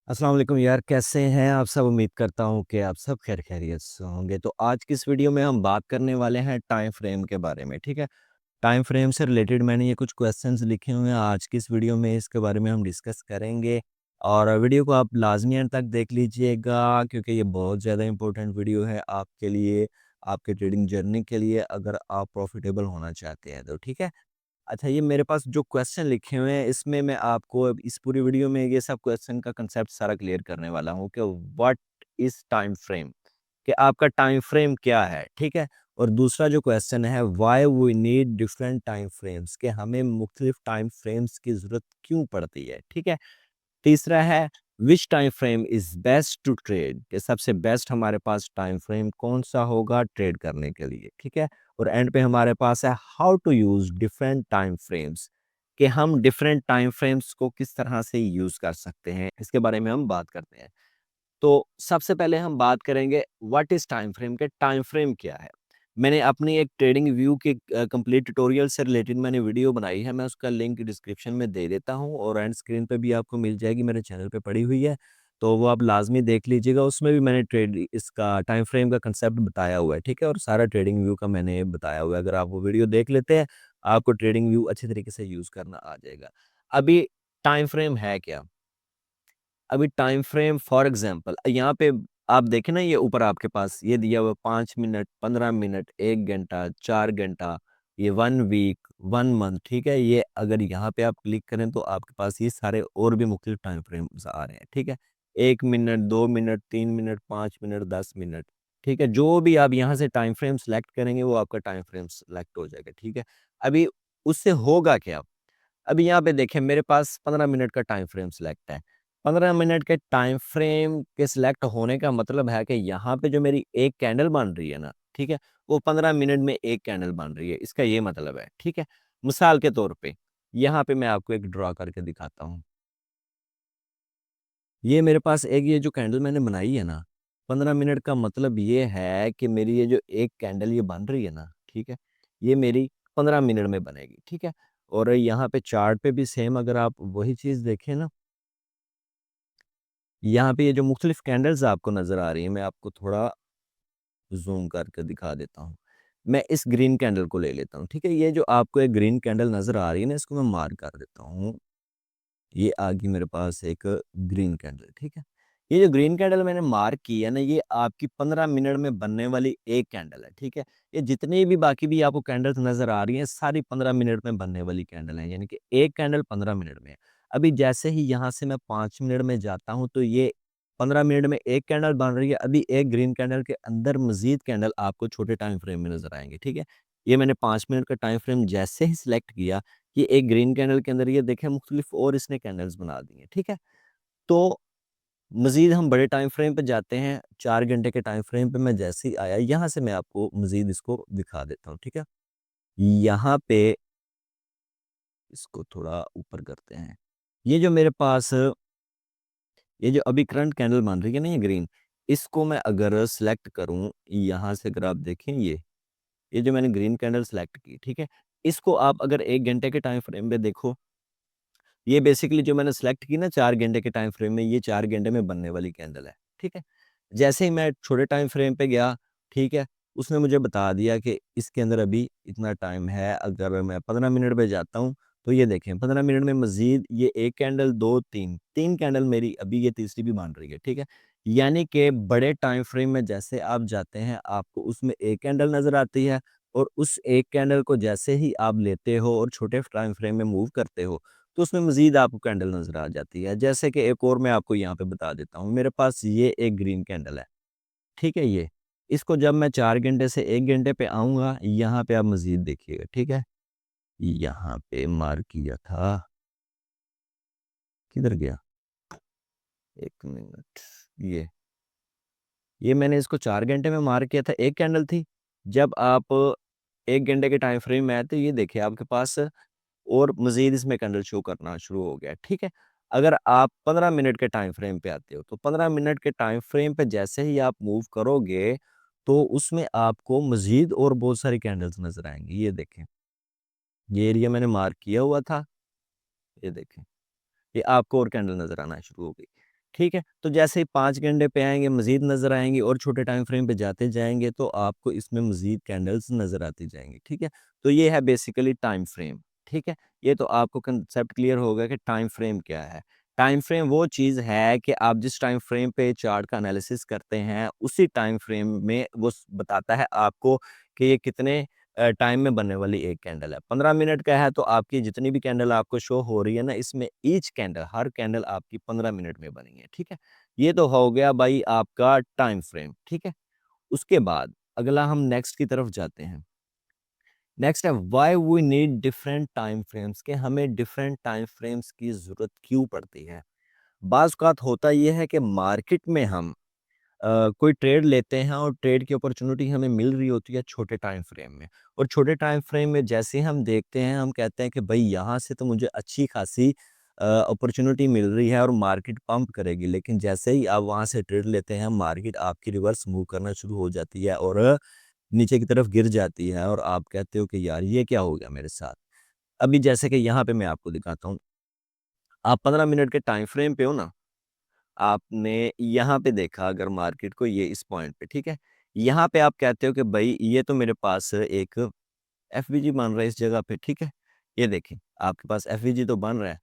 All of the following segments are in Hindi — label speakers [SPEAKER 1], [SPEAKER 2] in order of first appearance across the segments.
[SPEAKER 1] अस्सलाम वालेकुम यार, कैसे हैं आप सब? उम्मीद करता हूँ कि आप सब खैरियत से होंगे। तो आज की इस वीडियो में हम बात करने वाले हैं टाइम फ्रेम के बारे में, ठीक है? टाइम फ्रेम से रिलेटेड मैंने ये कुछ क्वेश्चंस लिखे हुए हैं। आज की इस वीडियो में इसके बारे में हम डिस्कस करेंगे और वीडियो को आप लाज़मी एंड तक देख लीजिएगा क्योंकि ये बहुत ज़्यादा इम्पोर्टेंट वीडियो है आपके लिए, आपके ट्रेडिंग जर्नी के लिए अगर आप प्रॉफिटेबल होना चाहते हैं तो, ठीक है? अच्छा, ये मेरे पास जो क्वेश्चन लिखे हुए हैं इसमें मैं आपको अब इस पूरी वीडियो में ये सब क्वेश्चन का कंसेप्ट सारा क्लियर करने वाला हूँ कि व्हाट इज़ टाइम फ्रेम, कि आपका टाइम फ्रेम क्या है, ठीक है? और दूसरा जो क्वेश्चन है why we need different time frames, कि हमें मुख्तलिफ टाइम फ्रेम्स की ज़रूरत क्यों पड़ती है, ठीक है? तीसरा है which time frame is best to trade, कि सबसे बेस्ट हमारे पास टाइम फ्रेम कौन-सा होगा ट्रेड करने के लिए, ठीक है? और एंड पे हमारे पास है how to use different time frames, कि हम डिफरेंट टाइम फ्रेम्स को किस तरह से यूज़ कर सकते हैं, इसके बारे में हम बात करते हैं। तो सबसे पहले हम बात करेंगे व्हाट इज़ टाइम फ्रेम, के टाइम फ्रेम क्या है? मैंने अपनी एक ट्रेडिंग व्यू के कंप्लीट ट्यूटोरियल से रिलेटेड मैंने वीडियो बनाई है, मैं उसका लिंक डिस्क्रिप्शन में दे देता हूँ और एंड स्क्रीन पे भी आपको मिल जाएगी, मेरे चैनल पे पड़ी हुई है, तो वो आप लाज़मी देख लीजिएगा। उसमें भी मैंने ट्रेड इसका टाइम फ्रेम का कांसेप्ट बताया हुआ है, ठीक है? और सारा ट्रेडिंग व्यू का मैंने बताया हुआ है, अगर आप वो वीडियो देख लेते हैं, आपको ट्रेडिंग व्यू अच्छे तरीके से यूज़ करना आ जाएगा। अभी टाइम फ्रेम है क्या? अभी टाइम फ्रेम फॉर एग्जांपल यहाँ पे आप देखें ना, ये ऊपर आपके पास ये दिया हुआ 5 मिनट, 15 मिनट, 1 घंटा, 4 घंटा, ये 1 वीक, 1 मंथ, ठीक है? ये अगर यहाँ पे आप क्लिक करें तो आपके पास ये सारे और भी मुख्तलिफ टाइम फ्रेम्स आ रहे हैं, ठीक है? 1 minute, 2 minute, 3 minute, 5 minute, 10 minute, ठीक है? जो भी आप यहाँ से टाइम फ्रेम सेलेक्ट करेंगे वो आपका टाइम फ्रेम सेलेक्ट हो जाएगा, ठीक है? अभी उससे होगा क्या? अभी यहाँ पे देखें मेरे पास 15 मिनट का टाइम फ्रेम सिलेक्ट है। 15 मिनट के टाइम फ्रेम के सिलेक्ट होने का मतलब है कि यहाँ पे जो मेरी एक कैंडल बन रही है ना, ठीक है? वो 15 मिनट में एक कैंडल बन रही है, इसका ये मतलब है, ठीक है? मिसाल के तौर पे, यहाँ पे मैं आपको एक ड्रा करके दिखाता हूँ। ये मेरे पास एक ये जो कैंडल मैंने बनाई है ना, 15 मिनट का मतलब ये है कि मेरी ये जो एक कैंडल ये बन रही है ना, ठीक है? ये मेरी 15 मिनट में बनेगी, ठीक है? और यहाँ पे चार्ट पे भी सेम अगर आप वही चीज़ देखें ना, यहाँ पे ये जो मुख्तलिफ कैंडल्स आपको नज़र आ रही हैं, मैं आपको थोड़ा ज़ूम करके दिखा देता हूँ। मैं इस ग्रीन कैंडल को ले लेता हूँ, ठीक है? ये जो आपको एक ग्रीन कैंडल नज़र आ रही है ना, इसको मैं मार्क कर देता हूँ। ये आ गई मेरे पास एक ग्रीन कैंडल, ठीक है? ये जो ग्रीन कैंडल मैंने मार्क की है ना, ये आपकी 15 मिनट में बनने वाली एक कैंडल है, ठीक है? ये जितनी भी बाकी भी आपको कैंडल्स नज़र आ रही हैं, सारी 15 मिनट में बनने वाली कैंडल हैं, यानी कि एक कैंडल 15 मिनट में है। अभी जैसे ही यहाँ से मैं 5 मिनट में जाता हूँ, तो ये 15 मिनट में एक कैंडल बन रही है, अभी एक ग्रीन कैंडल के अंदर मज़ीद कैंडल आपको छोटे टाइम फ्रेम में नज़र आएँगे, ठीक है? ये मैंने 5 मिनट का टाइम फ्रेम जैसे ही सिलेक्ट किया, ये एक ग्रीन कैंडल के अंदर ये देखें मुख्तलिफ और इसने कैंडल्स बना दी हैं, ठीक है? तो मज़ीद हम बड़े टाइम फ्रेम पे जाते हैं, 4 घंटे के टाइम फ्रेम पे मैं जैसे ही आया, यहाँ से मैं आपको मज़ीद इसको दिखा देता हूँ, ठीक है? यहाँ पे इसको थोड़ा ऊपर करते हैं। ये जो मेरे पास ये जो अभी करंट कैंडल बन रही है ना ये ग्रीन, इसको मैं अगर सेलेक्ट करूँ, यहाँ से अगर आप देखें ये जो मैंने ग्रीन कैंडल सेलेक्ट की, ठीक है? इसको आप अगर 1 घंटे के टाइम फ्रेम पे देखो, ये बेसिकली जो मैंने सेलेक्ट की ना 4 घंटे के टाइम फ्रेम में, ये 4 घंटे में बनने वाली कैंडल है, ठीक है? जैसे ही मैं छोटे टाइम फ्रेम पे गया, ठीक है? उसने मुझे बता दिया कि इसके अंदर अभी इतना टाइम है, अगर मैं 15 मिनट पे जाता हूँ, तो ये देखें 15 मिनट में मज़ीद ये 1 कैंडल, 2, 3, 3 कैंडल मेरी अभी ये तीसरी भी बन रही है, ठीक है? यानी कि बड़े टाइम फ्रेम में जैसे आप जाते हैं, आपको उसमें 1 कैंडल नज़र आती है और उस 1 कैंडल को जैसे ही आप लेते हो और छोटे टाइम फ्रेम में मूव करते हो, तो उसमें मज़ीद आपको कैंडल नज़र आ जाती है। जैसे कि एक और मैं आपको यहाँ पे बता देता हूँ, मेरे पास ये एक ग्रीन कैंडल है, ठीक है ये? इसको जब मैं 4 घंटे से 1 घंटे पे आऊँगा, यहाँ पे आप मज़ीद देखिएगा, ठीक है? यहाँ पे मार्क किया था, किधर गया? 1 मिनट, ये मैंने इसको 4 घंटे में मार्क किया था, 1 कैंडल थी। जब आप 1 घंटे के टाइम फ्रेम में आए, तो ये देखिए आपके पास और मज़ीद इसमें कैंडल शो करना शुरू हो गया, ठीक है? अगर आप 15 मिनट के टाइम फ्रेम पे आते हो, तो 15 मिनट के टाइम फ्रेम पे जैसे ही आप मूव करोगे, तो उसमें आपको मज़ीद और बहुत सारी कैंडल्स नज़र आएँगी। ये देखें, ये एरिया मैंने मार्क किया हुआ था, ये देखें, ये आपको और कैंडल नज़र आना शुरू हो गई। ठीक है? तो जैसे ही 5 घंटे पे आएँगे, मज़ीद नज़र आएँगी और छोटे टाइम फ्रेम पे जाते जाएँगे, तो आपको इसमें मज़ीद कैंडल्स नज़र आती जाएँगी, ठीक है? तो ये है बेसिकली टाइम फ्रेम, ठीक है? ये तो आपको कांसेप्ट क्लियर हो गया कि टाइम फ्रेम क्या है। टाइम फ्रेम वो चीज़ है कि आप जिस टाइम फ्रेम पे चार्ट का एनालिसिस करते हैं, उसी टाइम फ्रेम में वो बताता है आपको कि ये कितने टाइम में बनने वाली एक कैंडल है। 15 मिनट का है तो आपकी जितनी भी कैंडल आपको शो हो रही है ना, इसमें ईच कैंडल, हर कैंडल आपकी 15 मिनट में बनी है, ठीक है? ये तो हो गया भाई आपका टाइम फ्रेम, ठीक है? उसके बाद अगला हम नेक्स्ट की तरफ जाते हैं। नेक्स्ट है why we need different time frames, कि हमें डिफरेंट टाइम फ्रेम्स की ज़रूरत क्यों पड़ती है? बाज़ औक़ात होता ये है कि मार्केट में हम कोई ट्रेड लेते हैं और ट्रेड की अपॉर्चुनिटी हमें मिल रही होती है छोटे टाइम फ्रेम में, और छोटे टाइम फ्रेम में जैसे ही हम देखते हैं, हम कहते हैं कि भाई यहाँ से तो मुझे अच्छी खासी अपॉर्चुनिटी मिल रही है और मार्केट पंप करेगी, लेकिन जैसे ही आप वहाँ से ट्रेड लेते हैं, मार्केट आपकी रिवर्स मूव करना शुरू हो जाती है और नीचे की तरफ गिर जाती है और आप कहते हो कि यार ये क्या हो गया मेरे साथ। अभी जैसे कि यहाँ पे मैं आपको दिखाता हूँ, आप 15 मिनट के टाइम फ्रेम पे हो ना, आपने यहाँ पे देखा अगर मार्केट को, ये इस पॉइंट पे, ठीक है? यहाँ पे आप कहते हो कि भई ये तो मेरे पास एक एफवीजी बन रहा है इस जगह पे, ठीक है? ये देखें, आपके पास एफवीजी तो बन रहा है।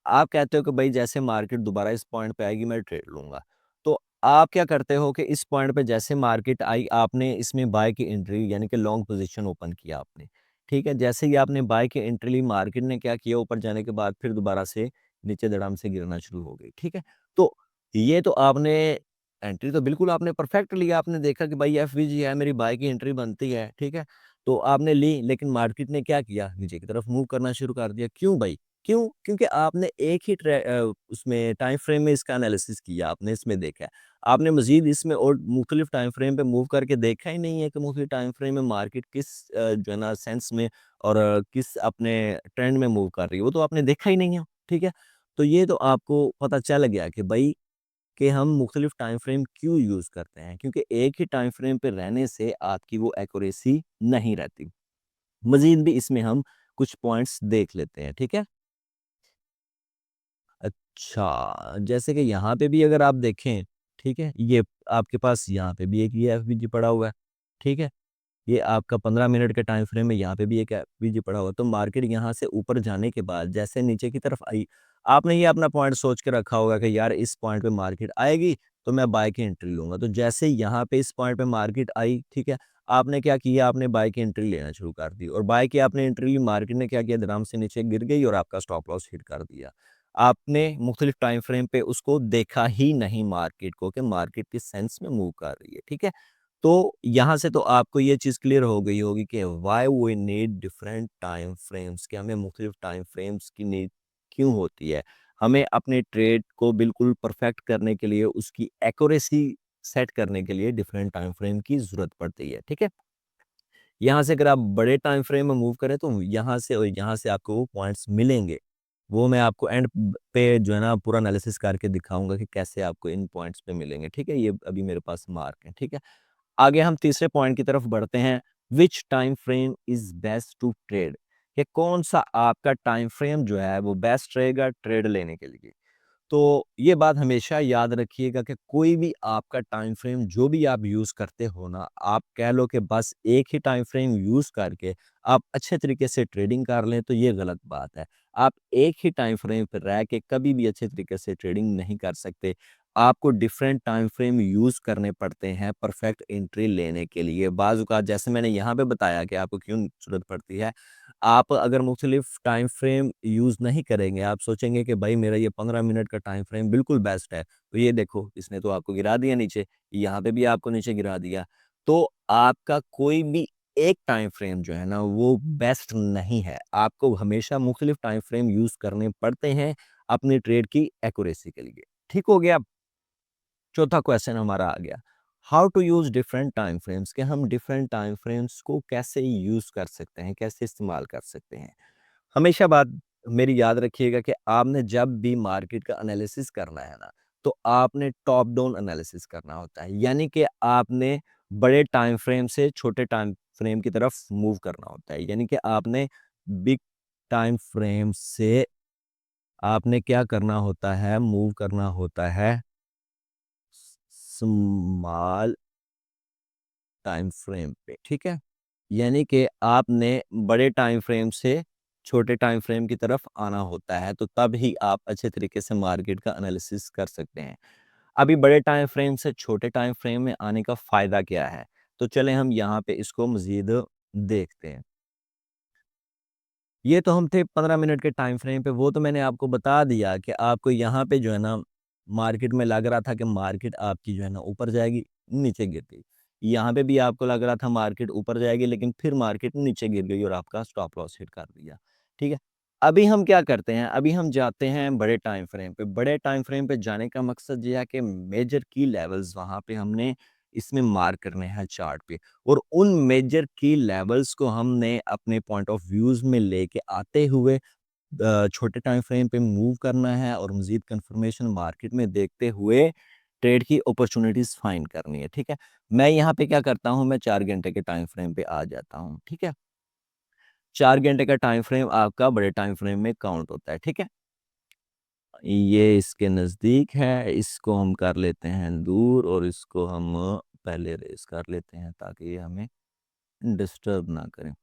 [SPEAKER 1] आप कहते हो कि भई जैसे मार्केट दोबारा इस पॉइंट पे आएगी, मैं ट्रेड लूँगा। तो आप क्या करते हो कि इस पॉइंट पे जैसे मार्केट आई, आपने इसमें बाय की एंट्री यानी कि लॉन्ग पोज़ीशन ओपन किया आपने, ठीक है? जैसे ही आपने बाय की एंट्री ली, मार्केट ने क्या किया, ऊपर जाने के बाद फिर दोबारा से नीचे धड़ाम से गिरना शुरू हो गई, ठीक है? तो ये तो आपने एंट्री तो बिल्कुल आपने परफेक्ट लिया, आपने देखा कि भाई एफवीजी है, मेरी बाय की एंट्री बनती है, ठीक है? तो आपने ली, लेकिन मार्केट ने क्या किया, नीचे की तरफ मूव करना शुरू कर दिया। क्यों भाई? क्यों? क्योंकि आपने एक ही उसमें टाइम फ्रेम में इसका एनालिसिस किया, आपने इसमें देखा है। आपने मज़ीद इसमें और मुख्तलिफ टाइम फ्रेम पे मूव करके देखा ही नहीं है कि मुख्तलिफ टाइम फ्रेम में मार्केट किस जो है ना सेंस में और किस अपने ट्रेंड में मूव कर रही है, वो तो आपने देखा ही नहीं है, ठीक है? तो ये तो आपको पता चल गया कि भई कि हम मुख्तलिफ टाइम फ्रेम क्यों यूज़ करते हैं, क्योंकि एक ही टाइम फ्रेम पे रहने से आपकी वो एक्यूरेसी नहीं रहती। मज़ीद भी इसमें हम कुछ पॉइंट्स देख लेते हैं, ठीक है? अच्छा, जैसे कि यहाँ पे भी अगर आप देखें, ठीक है? ये आपके पास यहाँ पे भी एक ये एफवीजी पड़ा हुआ है, ठीक है? ये आपका 15 मिनट के टाइम फ्रेम में यहाँ पे भी एक एफवीजी पड़ा हुआ है, तो मार्केट यहाँ से ऊपर जाने के बाद जैसे नीचे की तरफ आई, आपने ये अपना पॉइंट सोच के रखा होगा कि यार इस पॉइंट पे मार्केट आएगी, तो मैं बाय की एंट्री लूँगा। तो जैसे ही यहाँ पे इस पॉइंट पे मार्केट आई, ठीक है? आपने क्या किया, आपने बाय की एंट्री लेना शुरू कर दी और बाय की आपने एंट्री ली, मार्केट ने क्या किया, धड़ाम से नीचे गिर गई और आपका स्टॉप लॉस हिट कर दिया। आपने मुख्तलिफ टाइम फ्रेम पे उसको देखा ही नहीं मार्केट को कि मार्केट किस सेंस में मूव कर रही है, ठीक है? तो यहाँ से तो आपको ये चीज़ क्लियर हो गई होगी कि why we need different time frames, कि हमें मुख्तलिफ टाइम फ्रेम्स की नीड क्यों होती है। हमें अपने ट्रेड को बिल्कुल परफेक्ट करने के लिए, उसकी एक्यूरेसी सेट करने के लिए डिफरेंट टाइम फ्रेम की ज़रूरत पड़ती है, ठीक है? यहाँ से अगर आप बड़े टाइम फ्रेम में मूव करें तो यहाँ से और यहाँ से आपको वो पॉइंट्स मिलेंगे। वो मैं आपको एंड पे जो है ना पूरा एनालिसिस करके दिखाऊँगा कि कैसे आपको इन पॉइंट्स पे मिलेंगे, ठीक है? ये अभी मेरे पास मार्क हैं, ठीक है? आगे हम तीसरे पॉइंट की तरफ बढ़ते हैं। Which time frame is best to trade? कि कौन-सा आपका टाइम फ्रेम जो है वो बेस्ट रहेगा ट्रेड लेने के लिए? तो ये बात हमेशा याद रखिएगा कि कोई भी आपका टाइम फ्रेम जो भी आप यूज़ करते हो ना, आप कह लो कि बस एक ही टाइम फ्रेम यूज़ करके आप अच्छे तरीके से ट्रेडिंग कर लें, तो ये गलत बात है। आप एक ही टाइम फ्रेम पे रह के कभी भी अच्छे तरीके से ट्रेडिंग नहीं कर सकते। आपको डिफरेंट टाइम फ्रेम यूज़ करने पड़ते हैं परफेक्ट एंट्री लेने के लिए। बाज़ औक़ात जैसे मैंने यहाँ पे बताया कि आपको क्यों ज़रूरत पड़ती है। आप अगर मुख्तलिफ टाइम फ्रेम यूज़ नहीं करेंगे, आप सोचेंगे कि भाई मेरा ये 15 मिनट का टाइम फ्रेम बिल्कुल बेस्ट है। तो ये देखो, इसने तो आपको गिरा दिया नीचे, यहाँ पे भी आपको नीचे गिरा दिया। तो आपका कोई भी एक टाइम फ्रेम जो है ना वो बेस्ट नहीं है। आपको हमेशा मुख्तलिफ टाइम फ्रेम यूज़ करने पड़ते हैं अपनी ट्रेड की एक्यूरेसी के लिए। ठीक हो गया? चौथा क्वेश्चन हमारा आ गया, how to use different time frames, कि हम डिफरेंट टाइम फ्रेम्स को कैसे यूज़ कर सकते हैं, कैसे इस्तेमाल कर सकते हैं। हमेशा बात मेरी याद रखिएगा कि आपने जब भी मार्केट का एनालिसिस करना है ना, तो आपने टॉप डाउन एनालिसिस करना होता है। यानी कि आपने बड़े टाइम फ्रेम से छोटे टाइम फ्रेम की तरफ मूव करना होता है। यानी कि आपने बिग टाइम फ्रेम से आपने क्या करना होता है, मूव करना होता है स्मॉल टाइम फ्रेम पे, ठीक है। यानी कि आपने बड़े टाइम फ्रेम से छोटे टाइम फ्रेम की तरफ आना होता है, तो तब ही आप अच्छे तरीके से मार्केट का एनालिसिस कर सकते हैं। अभी बड़े टाइम फ्रेम से छोटे टाइम फ्रेम में आने का फ़ायदा क्या है? तो चलें हम यहाँ पे इसको मज़ीद देखते हैं। ये तो हम थे 15 मिनट के टाइम फ्रेम पे, वो तो मैंने आपको बता दिया कि आपको यहाँ पे जो है ना, मार्केट में लग रहा था कि मार्केट आपकी जो है ना ऊपर जाएगी, नीचे गिर गई। यहाँ पे भी आपको लग रहा था मार्केट ऊपर जाएगी, लेकिन फिर मार्केट नीचे गिर गई और आपका स्टॉप लॉस हिट कर दिया, ठीक है। अभी हम क्या करते हैं, अभी हम जाते हैं बड़े टाइम फ्रेम पे। बड़े टाइम फ्रेम पे जाने का मकसद ये है कि मेजर की लेवल्स वहाँ पे हमने इसमें मार्क करने हैं चार्ट पे, और उन मेजर की लेवल्स को हमने अपने पॉइंट ऑफ व्यूज में लेके आते हुए छोटे टाइम फ्रेम पे मूव करना है, और मजीद कंफर्मेशन मार्केट में देखते हुए ट्रेड की अपॉर्चुनिटीज फाइंड करनी है, ठीक है। मैं यहाँ पे क्या करता हूँ, मैं 4 घंटे के टाइम फ्रेम पे आ जाता हूँ, ठीक है। 4 घंटे का टाइम फ्रेम आपका बड़े टाइम फ्रेम में काउंट होता है, ठीक है। ये इसके नज़दीक है, इसको हम कर लेते हैं दूर, और इसको हम पहले रेस कर लेते हैं ताकि ये हमें डिस्टर्ब ना करें।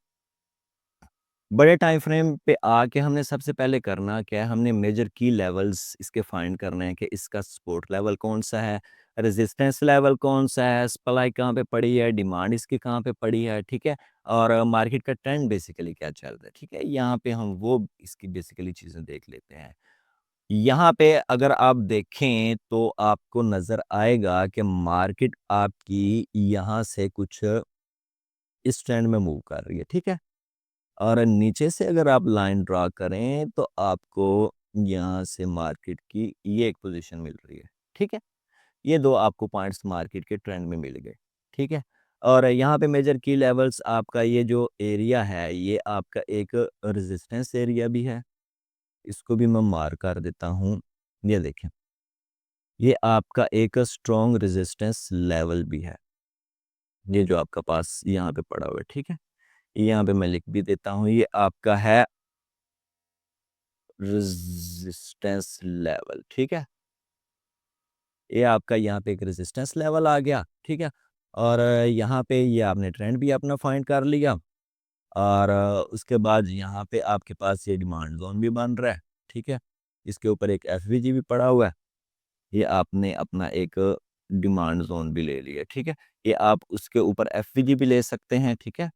[SPEAKER 1] बड़े टाइम फ्रेम पे आके हमने सबसे पहले करना क्या है, हमने मेजर की लेवल्स इसके फाइंड करने हैं कि इसका सपोर्ट लेवल कौन सा है, रेजिस्टेंस लेवल कौन सा है, सप्लाई कहाँ पे पड़ी है, डिमांड इसकी कहाँ पे पड़ी है, ठीक है। और मार्केट का ट्रेंड बेसिकली क्या चल रहा है, ठीक है। यहाँ पे हम वो इसकी बेसिकली चीज़ें देख लेते हैं। यहाँ पे अगर आप देखें तो आपको नज़र आएगा कि मार्केट आपकी यहाँ से कुछ इस ट्रेंड में मूव कर रही है, ठीक है। और नीचे से अगर आप लाइन ड्रा करें तो आपको यहाँ से मार्केट की ये एक पोजीशन मिल रही है, ठीक है। ये दो आपको पॉइंट्स मार्केट के ट्रेंड में मिल गए, ठीक है। और यहाँ पे मेजर की लेवल्स आपका ये जो एरिया है, ये आपका एक रेजिस्टेंस एरिया भी है, इसको भी मैं मार्क कर देता हूँ। ये देखें, ये आपका एक स्ट्रॉन्ग रेजिस्टेंस लेवल भी है, ये जो आपका पास यहाँ पे पड़ा हुआ है, ठीक है। यहाँ पे मैं लिख भी देता हूँ, ये आपका है रेजिस्टेंस लेवल, ठीक है। ये आपका यहाँ पे एक रेजिस्टेंस लेवल आ गया, ठीक है। और यहाँ पे ये आपने ट्रेंड भी अपना फाइंड कर लिया, और उसके बाद यहाँ पे आपके पास ये डिमांड जोन भी बन रहा है, ठीक है। इसके ऊपर एक एफवीजी भी पड़ा हुआ है, ये आपने अपना एक डिमांड जोन भी ले लिया, ठीक है। ये आप उसके ऊपर एफवीजी भी ले सकते हैं, ठीक है।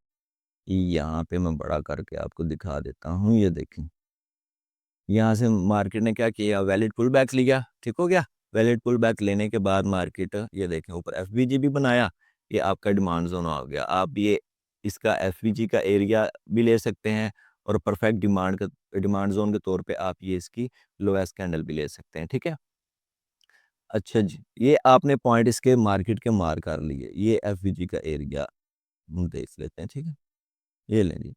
[SPEAKER 1] यहाँ पे मैं बड़ा करके आपको दिखा देता हूँ, ये देखें। यहाँ से मार्केट ने क्या किया, वैलिड पुल बैक लिया, ठीक हो गया। वैलिड पुल बैक लेने के बाद मार्केट ये देखें ऊपर एफवीजी भी बनाया, ये आपका डिमांड जोन आ गया। आप ये इसका एफवीजी का एरिया भी ले सकते हैं, और परफेक्ट डिमांड जोन के तौर पे आप ये इसकी लोएस्ट कैंडल भी ले सकते हैं, ठीक है। अच्छा जी, ये आपने पॉइंट इसके मार्केट के मार कर लिए, ये एफवीजी का एरिया हम देख लेते हैं, ठीक है। ये लें जी।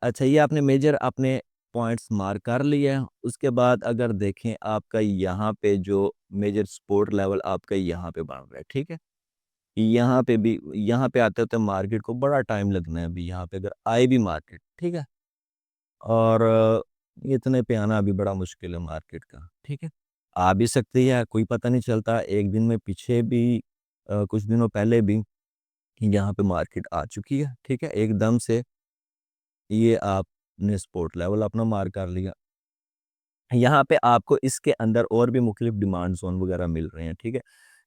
[SPEAKER 1] अच्छा, ये आपने मेजर अपने पॉइंट्स मार्क कर लिए हैं। उसके बाद अगर देखें आपका यहाँ पे जो मेजर सपोर्ट लेवल आपका यहाँ पे बन रहा है, ठीक है। यहाँ पे भी, यहाँ पे आते होते मार्केट को बड़ा टाइम लगना है, अभी यहाँ पे अगर आए भी मार्केट, ठीक है। और इतने पे आना अभी बड़ा मुश्किल है मार्केट का, ठीक है। आ भी सकती है, कोई पता नहीं चलता। एक दिन में पीछे भी कुछ दिनों पहले भी यहाँ पे मार्केट आ चुकी है, ठीक है। एकदम से ये आपने सपोर्ट लेवल अपना मार्क कर लिया। यहाँ पे आपको इसके अंदर और भी मुख्तलिफ डिमांड ज़ोन वगैरह मिल रहे हैं, ठीक है।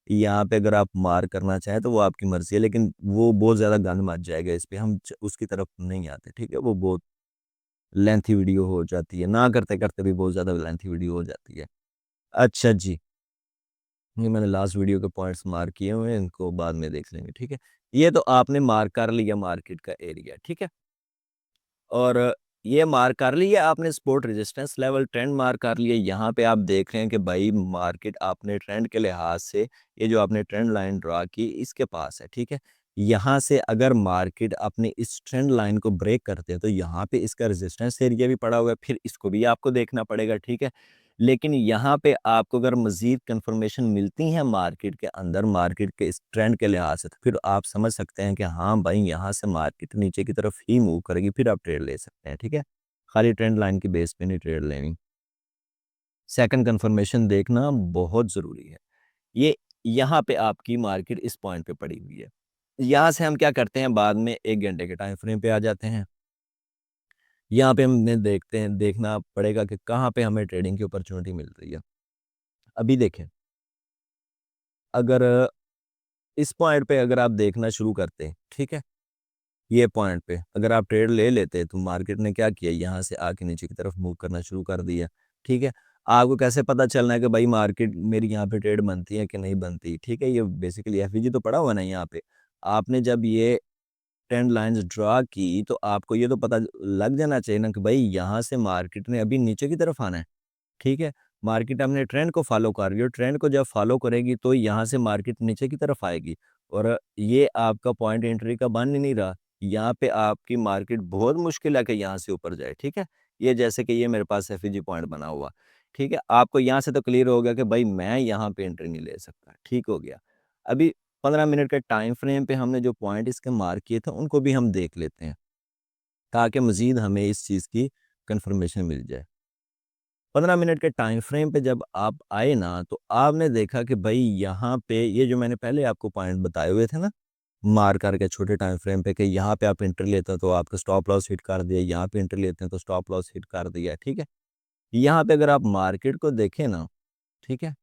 [SPEAKER 1] यहाँ पे अगर आप मार्क करना चाहें तो वो आपकी मर्ज़ी है, लेकिन वो बहुत ज़्यादा गंद मच जाएगा इस पे, हम उसकी तरफ नहीं आते, ठीक है। वो बहुत लेंथी वीडियो हो जाती है, ना करते-करते भी बहुत ज़्यादा लेंथी वीडियो हो जाती है। अच्छा जी, ये मैंने लास्ट वीडियो के पॉइंट्स मार्क किए हुए हैं, इनको बाद में देख लेंगे, ठीक है। ये तो आपने मार्क कर लिया मार्केट का एरिया, ठीक है। और ये मार्क कर लिया आपने support resistance level, trend mark कर लिए। यहाँ पे आप देख रहे हैं कि भाई मार्केट आपने ट्रेंड के लिहाज से, ये जो आपने ट्रेंड लाइन ड्रा की इसके पास है, ठीक है। यहाँ से अगर मार्केट अपनी इस ट्रेंड लाइन को ब्रेक करते हैं तो यहाँ पे इसका रेजिस्टेंस एरिया भी पड़ा हुआ है, फिर इसको भी आपको देखना पड़ेगा, ठीक है। लेकिन यहाँ पे आपको अगर मज़ीद कंफर्मेशन मिलती है मार्केट के अंदर, मार्केट के इस ट्रेंड के लिहाज से, तो फिर आप समझ सकते हैं कि हाँ भाई, यहाँ से मार्केट नीचे की तरफ ही मूव करेगी, फिर आप ट्रेड ले सकते हैं, ठीक है। खाली ट्रेंड लाइन की बेस पे नहीं ट्रेड लेनी। सेकंड कंफर्मेशन देखना बहुत ज़रूरी है। ये यहाँ पे आपकी मार्केट इस पॉइंट पे पड़ी हुई है। यहाँ से हम क्या करते हैं, बाद में 1 घंटे के टाइम फ्रेम पे आ जाते हैं। यहाँ पे हमें देखना पड़ेगा कि कहाँ पे हमें ट्रेडिंग की अपॉर्चुनिटी मिल रही है। अभी देखें, अगर इस पॉइंट पे अगर आप देखना शुरू करते हैं, ठीक है? ये पॉइंट पे अगर आप ट्रेड ले लेते तो मार्केट ने क्या किया, यहाँ से आके नीचे की तरफ मूव करना शुरू कर दिया, ठीक है? आपको कैसे पता चलना है कि भाई मार्केट मेरी यहाँ पे ट्रेड बनती है कि नहीं बनती, ठीक है? ये बेसिकली एफवीजी तो पड़ा हुआ ना यहाँ पे। आपने जब ये ट्रेंड लाइन्स ड्रा की तो आपको ये तो पता लग जाना चाहिए ना कि भाई यहाँ से मार्केट ने अभी नीचे की तरफ आना है, ठीक है? मार्केट अपने ट्रेंड को फॉलो कर रही है और ट्रेंड को जब फॉलो करेगी तो यहाँ से मार्केट नीचे की तरफ आएगी और ये आपका पॉइंट एंट्री का बन ही नहीं रहा। यहाँ पे आपकी मार्केट बहुत मुश्किल है कि यहाँ से ऊपर जाए, ठीक है? ये जैसे कि ये मेरे पास एफईजी पॉइंट बना हुआ, ठीक है? आपको यहाँ से तो क्लियर हो गया कि भाई मैं यहाँ पे एंट्री नहीं ले सकता, ठीक हो गया। अभी 15 मिनट के टाइम फ्रेम पे हमने जो पॉइंट इसके मार्क किए थे उनको भी हम देख लेते हैं, ताकि मज़ीद हमें इस चीज़ की कन्फर्मेशन मिल जाए। 15 मिनट के टाइम फ्रेम पे जब आप आए ना, तो आपने देखा कि भाई यहाँ पे ये जो मैंने पहले आपको पॉइंट बताए हुए थे ना, मार करके छोटे टाइम फ्रेम पे कि यहाँ पे आप एंट्री लेते हो तो आपका स्टॉप लॉस हिट कर दिया, यहाँ पे एंट्री लेते हैं तो स्टॉप लॉस हिट कर दिया, ठीक है? यहाँ पे अगर आप मार्केट को देखें ना, ठीक है?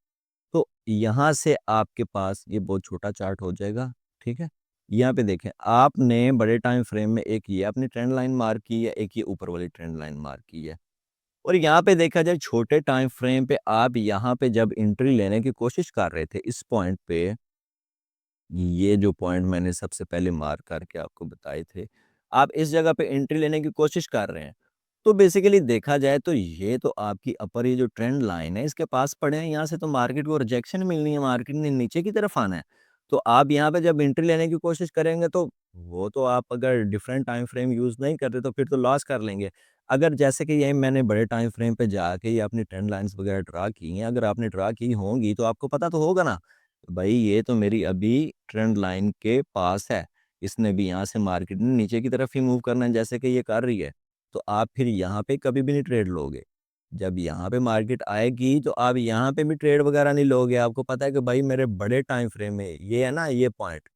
[SPEAKER 1] तो यहाँ से आपके पास ये बहुत छोटा चार्ट हो जाएगा, ठीक है? यहाँ पे देखें, आपने बड़े टाइम फ्रेम में एक ये अपनी ट्रेंड लाइन मार्क की है, एक ये ऊपर वाली ट्रेंड लाइन मार्क की है। और यहाँ पे देखा जाए छोटे टाइम फ्रेम पे आप यहाँ पे जब एंट्री लेने की कोशिश कर रहे थे इस पॉइंट पे, ये जो पॉइंट मैंने सबसे पहले मार्क करके आपको बताए थे, आप इस जगह पे एंट्री लेने की कोशिश कर रहे हैं। तो बेसिकली देखा जाए तो ये तो आपकी अपर ये जो ट्रेंड लाइन है इसके पास पड़े हैं, यहाँ से तो मार्केट को रिजेक्शन मिलनी है, मार्केट ने नीचे की तरफ आना है। तो आप यहाँ पे जब एंट्री लेने की कोशिश करेंगे तो वो तो आप अगर डिफरेंट टाइम फ्रेम यूज़ नहीं करते तो फिर तो लॉस कर लेंगे। अगर जैसे कि ये मैंने बड़े टाइम फ्रेम पे जाके ये अपनी ट्रेंड लाइन्स वगैरह ड्रा की हैं, अगर आपने ड्रा की होंगी तो आपको पता तो होगा ना, भाई ये तो मेरी अभी ट्रेंड लाइन के पास है। इसने भी यहाँ से मार्केट ने नीचे की तरफ ही मूव करना है जैसे कि ये कर रही है। तो आप फिर यहाँ पे कभी भी नहीं ट्रेड लोगे। जब यहाँ पे मार्केट आएगी तो आप यहाँ पे भी ट्रेड वगैरह नहीं लोगे। आपको पता है कि भाई मेरे बड़े टाइम फ्रेम में ये है ना ये पॉइंट,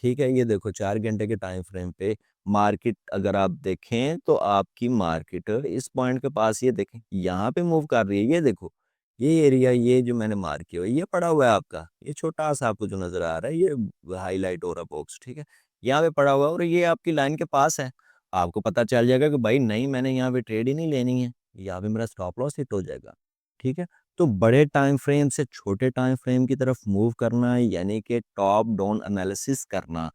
[SPEAKER 1] ठीक है? ये देखो 4 घंटे के टाइम फ्रेम पे मार्केट अगर आप देखें तो आपकी मार्केट इस पॉइंट के पास ये देखें, यहाँ पे मूव कर रही है। ये देखो, ये एरिया ये जो मैंने मार्क किया हुआ है, ये पड़ा हुआ है आपका। ये छोटा-सा आपको जो नज़र आ रहा है ये हाइलाइट हो रहा बॉक्स, ठीक है? यहाँ पे पड़ा हुआ है और ये आपकी लाइन के पास है। आपको पता चल जाएगा कि भाई नहीं मैंने यहाँ पे ट्रेड ही नहीं लेनी है, यहाँ पे मेरा स्टॉप लॉस हिट हो जाएगा, ठीक है? तो बड़े टाइम फ्रेम से छोटे टाइम फ्रेम की तरफ मूव करना यानी कि टॉप डाउन एनालिसिस करना,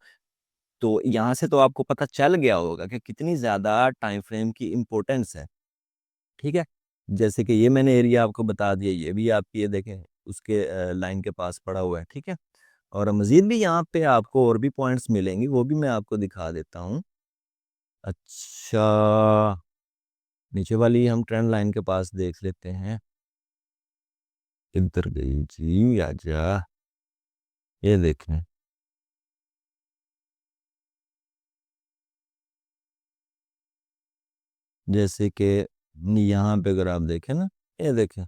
[SPEAKER 1] तो यहाँ से तो आपको पता चल गया होगा कि कितनी ज़्यादा टाइम फ्रेम की इम्पोर्टेंस है, ठीक है? जैसे कि ये मैंने एरिया आपको बता दिया, ये भी आपकी ये देखें उसके लाइन के पास पड़ा हुआ है, ठीक है? और मज़ीद भी यहाँ पे आपको और भी पॉइंट्स मिलेंगी, वो भी मैं आपको दिखा देता हूँ। अच्छा, नीचे वाली हम ट्रेंड लाइन के पास देख लेते हैं। किधर गई जी? आजा। ये देखें, जैसे कि यहाँ पे अगर आप देखें ना, ये देखें,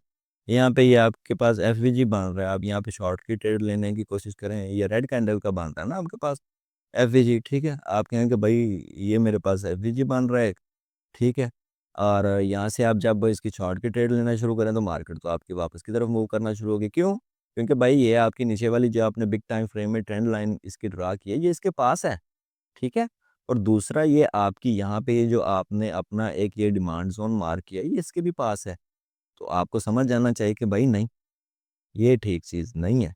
[SPEAKER 1] यहाँ पे ये आपके पास एफवीजी बन रहा है। आप यहाँ पे शॉर्ट की ट्रेड लेने की कोशिश करें, ये रेड कैंडल का बन रहा है ना आपके पास एफवीजी, ठीक है? आप कहेंगे भाई ये मेरे पास एफवीजी बन रहा है, ठीक है? और यहाँ से आप जब इसकी शॉर्ट की ट्रेड लेना शुरू करें तो मार्केट तो आपकी वापस की तरफ मूव करना शुरू होगी। क्यों? क्योंकि भाई ये आपकी नीचे वाली जो आपने बिग टाइम फ्रेम में ट्रेंड लाइन इसकी ड्रा की है, ये इसके पास है, ठीक है? और दूसरा ये आपकी यहाँ पे ये जो आपने अपना एक ये डिमांड ज़ोन मार्क किया है, ये इसके भी पास है। तो आपको समझ जाना चाहिए कि भाई नहीं, ये ठीक चीज़ नहीं है,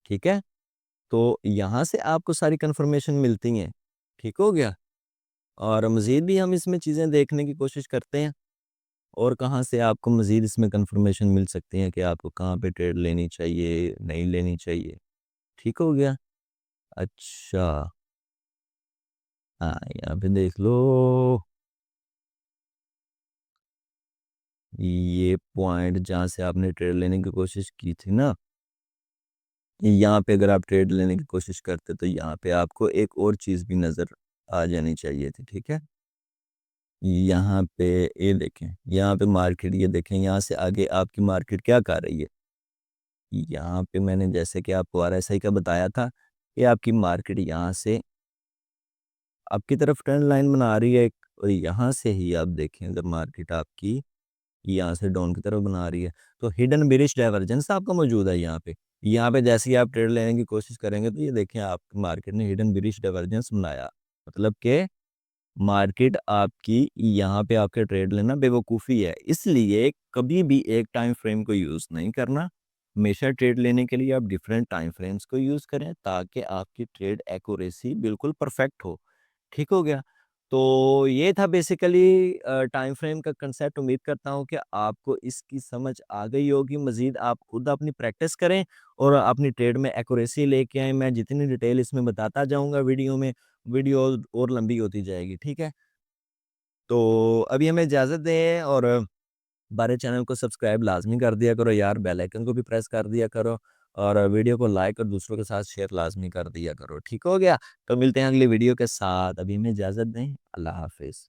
[SPEAKER 1] ठीक है? तो यहाँ से आपको सारी कन्फर्मेशन मिलती हैं, ठीक हो गया? और मज़ीद भी हम इसमें चीज़ें देखने की कोशिश करते हैं और कहाँ से आपको मज़ीद इसमें कन्फर्मेशन मिल सकती है कि आपको कहाँ पे ट्रेड लेनी चाहिए, नहीं लेनी चाहिए, ठीक हो गया? अच्छा, हाँ, यहाँ पे देख लो, ये पॉइंट जहाँ से आपने ट्रेड लेने की कोशिश की थी ना, यहाँ पे अगर आप ट्रेड लेने की कोशिश करते तो यहाँ पे आपको एक और चीज़ भी नज़र आ जानी चाहिए थी, ठीक है? यहाँ पे ये देखें, यहाँ पे मार्केट ये देखें, यहाँ से आगे आपकी मार्केट क्या कर रही है? यहाँ पे मैंने जैसे कि आपको आरएसआई का बताया था कि आपकी मार्केट यहाँ से आपकी तरफ ट्रेंड लाइन बना रही है और यहाँ से ही आप देखें अगर मार्केट आपकी यहाँ से डाउन की तरफ बना रही है तो हिडन बेरिश डाइवर्जेंस आपका मौजूद है यहाँ पे जैसे ही आप ट्रेड लेने की कोशिश करेंगे तो ये देखें आप मार्केट ने हिडन बेरिश डाइवर्जेंस बनाया, मतलब कि मार्केट आपकी यहाँ पे आपके ट्रेड लेना बेवकूफ़ी है। इसलिए कभी भी एक टाइम फ्रेम को यूज़ नहीं करना। हमेशा ट्रेड लेने के लिए आप डिफरेंट टाइम फ्रेम्स को यूज़ करें ताकि आपकी ट्रेड एक्यूरेसी बिल्कुल परफेक्ट हो। ठीक हो गया? तो ये था बेसिकली टाइम फ्रेम का कंसेप्ट। उम्मीद करता हूँ कि आपको इसकी समझ आ गई होगी। मज़ीद आप खुद अपनी प्रैक्टिस करें और अपनी ट्रेड में एक्यूरेसी लेके आएँ। मैं जितनी डिटेल इसमें बताता जाऊँगा वीडियो में, वीडियो और लंबी होती जाएगी, ठीक है? तो अभी हमें इजाज़त दें और हमारे चैनल को सब्सक्राइब लाज़मी कर दिया करो यार, बेल आइकन को भी प्रेस कर दिया करो और वीडियो को लाइक और दूसरों के साथ शेयर लाज़मी कर दिया करो, ठीक हो गया? तो मिलते हैं अगली वीडियो के साथ, अभी हमें इजाज़त दें, अल्लाह हाफ़िज़।